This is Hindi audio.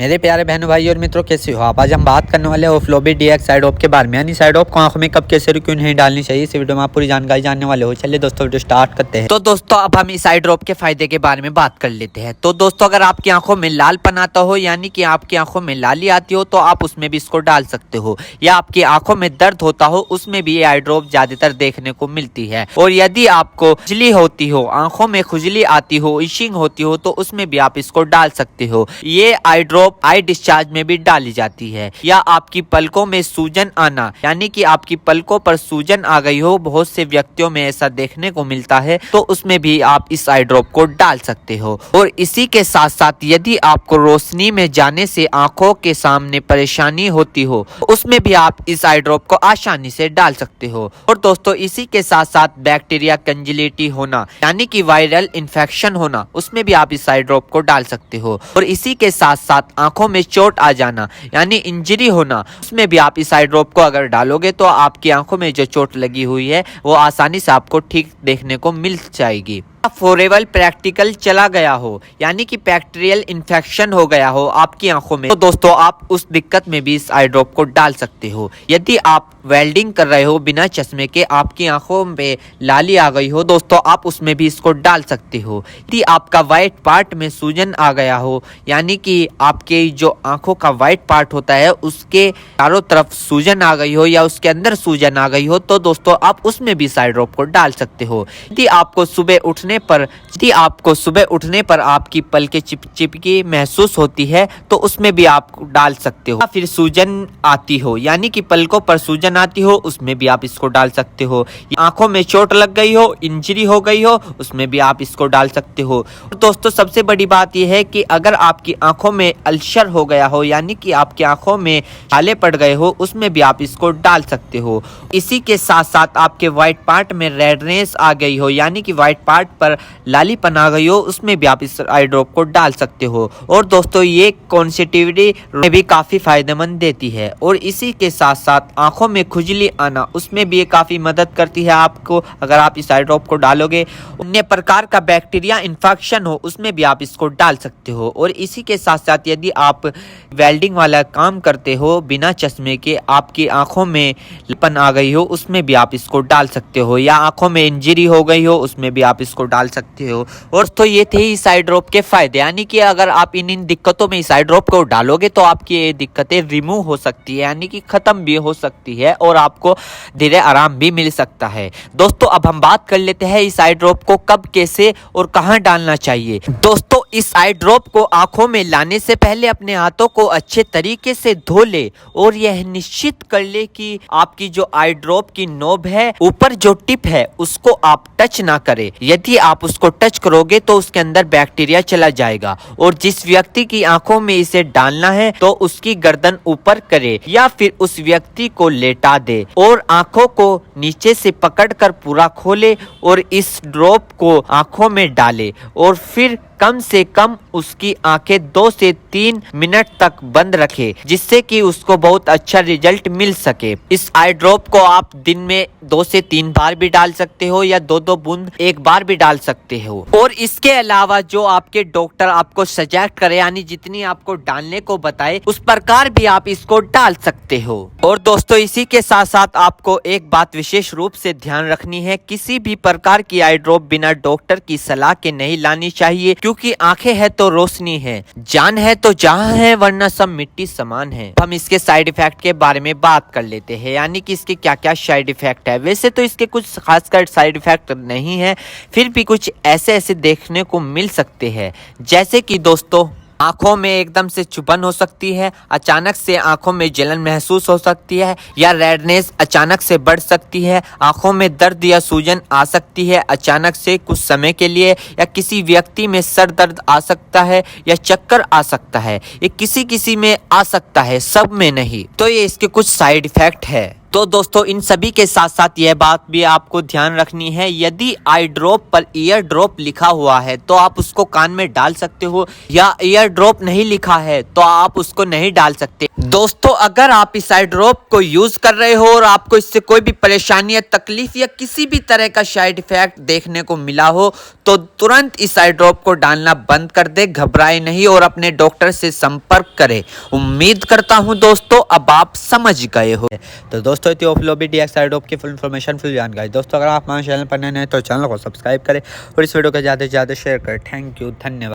मेरे प्यारे बहनों भाई और मित्रों, कैसे हो आप। आज हम बात करने वाले ऑफलोबी डीएक्स साइड ऑफ के बारे में, यानी साइड ऑफ को आंखों में कब कैसे क्यों नहीं डालनी चाहिए। इस वीडियो में आप पूरी जानकारी जानने वाले हो। चलिए दोस्तों वीडियो स्टार्ट करते हैं। तो दोस्तों अब हम इस आई ड्रॉप के फायदे के बारे में बात कर लेते हैं। तो दोस्तों अगर आपकी आंखों में लालपन आता हो, यानी कि आपकी आंखों में लाली आती हो, तो आप उसमें भी इसको डाल सकते हो। या आपकी आंखों में दर्द होता हो, उसमें भी ये आई ड्रॉप ज्यादातर देखने को मिलती है। और यदि आपको खुजली होती हो, आंखों में खुजली आती हो, इशिंग होती हो, तो उसमें भी आप इसको डाल सकते हो। ये आई ड्रॉप आई डिस्चार्ज में भी डाली जाती है। या आपकी पलकों में सूजन आना, यानी कि आपकी पलकों पर सूजन आ गई हो, बहुत से व्यक्तियों में ऐसा देखने को मिलता है, तो उसमें भी आप इस आई ड्रॉप को डाल सकते हो। और इसी के साथ साथ यदि आपको रोशनी में जाने से आंखों के सामने परेशानी होती हो, उसमें भी आप इस आई ड्रॉप को आसानी से डाल सकते हो। और दोस्तों इसी के साथ साथ बैक्टीरिया कंजिलिटी होना, यानी कि वायरल इन्फेक्शन होना, उसमें भी आप इस आई ड्रॉप को डाल सकते हो। और इसी के साथ साथ आंखों में चोट आ जाना, यानी इंजरी होना, उसमें भी आप इस आई ड्रॉप को अगर डालोगे तो आपकी आंखों में जो चोट लगी हुई है वो आसानी से आपको ठीक देखने को मिल जाएगी। फॉरेबल प्रैक्टिकल चला गया हो, यानी कि बैक्टीरियल इन्फेक्शन हो गया हो आपकी आंखों में, तो दोस्तों आप उस दिक्कत में भी इस आई ड्रॉप को डाल सकते हो। यदि आप वेल्डिंग कर रहे हो बिना चश्मे के, आपकी आंखों में लाली आ गई हो, दोस्तों आप उसमें भी इसको डाल सकते हो। यदि आपका व्हाइट पार्ट में सूजन आ गया हो, यानी कि आपके जो आंखों का व्हाइट पार्ट होता है उसके चारों तरफ सूजन आ गई हो या उसके अंदर सूजन आ गई हो, तो दोस्तों आप उसमें भी इस आई ड्रॉप को डाल सकते हो। यदि आपको सुबह उठने पर आपकी पलकें चिपचिपकी महसूस होती है, तो उसमें भी आप डाल सकते हो। या फिर सूजन आती हो, यानी कि पलकों पर सूजन आती हो, उसमें भी आप इसको डाल सकते हो। आंखों में चोट लग गई हो, इंजरी हो गई हो, उसमें भी आप इसको डाल सकते हो। दोस्तों सबसे बड़ी बात यह है कि अगर आपकी आंखों में अल्सर हो गया हो, यानी कि आपकी आंखों में छाले पड़ गए हो, उसमें भी आप इसको डाल सकते हो। इसी के साथ साथ आपके व्हाइट पार्ट में रेडनेस आ गई हो, यानी कि व्हाइट पार्ट पर लालीपन आ गई हो, उसमें भी आप इस आई ड्रॉप को डाल सकते हो। और दोस्तों ये कॉन्सेटिविटी में भी काफी फायदेमंद देती है। और इसी के साथ साथ आंखों में खुजली आना, उसमें भी ये काफी मदद करती है आपको, अगर आप इस आई ड्रॉप को डालोगे। अन्य प्रकार का बैक्टीरिया इन्फेक्शन हो, उसमें भी आप इसको डाल सकते हो। और इसी के साथ साथ यदि आप वेल्डिंग वाला काम करते हो बिना चश्मे के, आपकी आंखों में लालीपन आ गई हो, उसमें भी आप इसको डाल सकते हो। या आंखों में इंजरी हो गई हो, उसमें भी आप इसको डाल सकते हो। और तो ये थे इस आई ड्रॉप के फायदे, यानी कि अगर आप इन दिक्कतों में इस आई ड्रॉप को डालोगे तो आपकी ये दिक्कतें रिमूव हो सकती है, यानी कि खत्म भी हो सकती है और आपको धीरे आराम भी मिल सकता है। दोस्तों अब हम बात कर लेते हैं इस आई ड्रॉप को कब, कैसे और कहां डालना चाहिए। दोस्तों इस आई ड्रॉप को आंखों में लाने से पहले अपने हाथों को अच्छे तरीके से धो ले और यह निश्चित कर ले कि आपकी जो आई ड्रॉप की नोब है, ऊपर जो टिप है, उसको आप टच ना करें। यदि आप उसको टच करोगे तो उसके अंदर बैक्टीरिया चला जाएगा। और जिस व्यक्ति की आंखों में इसे डालना है तो उसकी गर्दन ऊपर करे या फिर उस व्यक्ति को लेटा दे और आंखों को नीचे से पकड़कर पूरा खोले और इस ड्रॉप को आंखों में डाले और फिर कम से कम उसकी आंखें 2 से 3 मिनट तक बंद रखे, जिससे कि उसको बहुत अच्छा रिजल्ट मिल सके। इस आई ड्रॉप को आप दिन में 2 से 3 बार भी डाल सकते हो या 2-2 बूंद एक बार भी डाल सकते हो। और इसके अलावा जो आपके डॉक्टर आपको सजेस्ट करे, यानी जितनी आपको डालने को बताए, उस प्रकार भी आप इसको डाल सकते हो। और दोस्तों इसी के साथ साथ आपको एक बात विशेष रूप से ध्यान रखनी है, किसी भी प्रकार की आई ड्रॉप बिना डॉक्टर की सलाह के नहीं लानी चाहिए, क्योंकि आंखें है तो रोशनी है, जान है तो जहां है, वरना सब मिट्टी समान है। हम इसके साइड इफेक्ट के बारे में बात कर लेते हैं, यानी कि इसके क्या क्या साइड इफेक्ट है। वैसे तो इसके कुछ खासकर साइड इफेक्ट नहीं है, फिर भी कुछ ऐसे देखने को मिल सकते हैं, जैसे कि दोस्तों आंखों में एकदम से चुभन हो सकती है, अचानक से आंखों में जलन महसूस हो सकती है, या रेडनेस अचानक से बढ़ सकती है, आंखों में दर्द या सूजन आ सकती है अचानक से कुछ समय के लिए, या किसी व्यक्ति में सर दर्द आ सकता है या चक्कर आ सकता है। ये किसी में आ सकता है, सब में नहीं। तो ये इसके कुछ साइड इफेक्ट है। तो दोस्तों इन सभी के साथ साथ यह बात भी आपको ध्यान रखनी है, यदि आई ड्रॉप पर ईयर ड्रॉप लिखा हुआ है तो आप उसको कान में डाल सकते हो, या ईयर ड्रॉप नहीं लिखा है तो आप उसको नहीं डाल सकते। दोस्तों अगर आप इस आई ड्रॉप को यूज कर रहे हो और आपको इससे कोई भी परेशानी या तकलीफ या किसी भी तरह का साइड इफेक्ट देखने को मिला हो तो तुरंत इस आई ड्रॉप को डालना बंद कर दे, घबराए नहीं और अपने डॉक्टर से संपर्क करें। उम्मीद करता हूं दोस्तों अब आप समझ गए हो। तो दोस्तों DX आई ड्रॉप की फुल इन्फॉर्मेशन फुल जानकारी दोस्तों अगर आप हमारे चैनल पर नए हैं तो चैनल को सब्सक्राइब करें और इस वीडियो को ज़्यादा से ज़्यादा शेयर करें। थैंक यू, धन्यवाद।